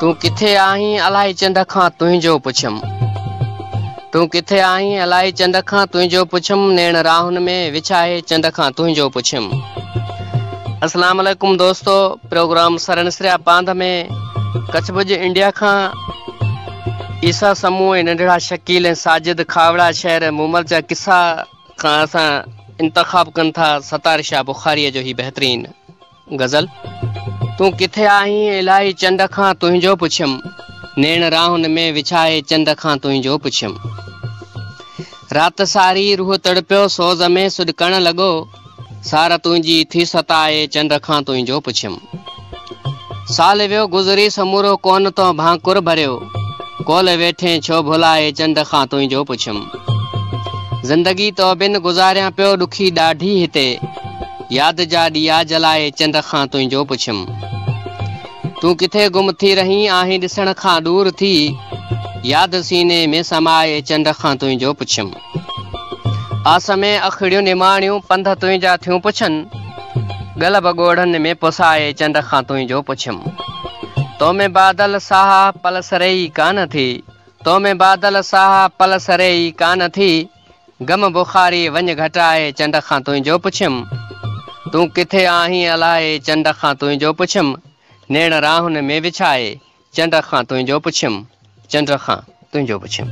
तू किथे आहीं अलाही चंद खां तुंहिंजो पुछम। तू किथे आहीं अलाही चंद खां तुंहिंजो पुछम, नेण राहुन में विछाए चंद खां तुंहिंजो पुछम। अस्सलाम वालेकुम दोस्तों, प्रोग्राम सरनसरिया पांध में कच्छ भुज इंडिया खां ईसा समूह नंढड़ा शकील साजिद खावड़ा शहर मुमल जा किस्सा खां असां इंतखाब कन था सतार शाह बुखारी जो ही बेहतरीन गज़ल। तू किथे आहीं इलाही चंद खां तुंहिंजो पुछम, नेण राहुन में विछाए चंद खां तुंहिंजो पुछम। रात सारी रूह तड़पियो सोज़ में सुॾकण लॻो, सार तुंहिंजी थी सताए चंद खां तुंहिंजो पुछम। साल वियो गुज़री समूरो कोन तो भांकुर भरियो, कोल वेठे छो भुलाए चंद खां तुंहिंजो पुछम। ज़िंदगी तो बिन गुज़ारियां पियो ॾुखी ॾाढी हिते, याद जा ॾिया जलाए चंद खां तुंहिंजो पुछम। तू किथे गुम थी रही आहीं ॾिसण खां दूर थी, याद सीने में समाए चंद खां तुंहिंजो पुछम। आस में अखड़ियूं निमाणियूं पंध तुंहिंजा थियूं पुछन, गल बगोड़न में पुसाए चंद खां तुंहिंजो पुछम। तो में बादल साहा पल सरई कान थी, तो में बादल साहा पल सरई कान थी, गम बुखारी वञ घटाए चंद खां तुंहिंजो पुछम। तू किथे आहीं अलाए चंद खां तुंहिंजो पुछम, नेण राहुन में विछाए चंद खां तुंहिंजो पुछम, चंद खां तुंहिंजो पुछम।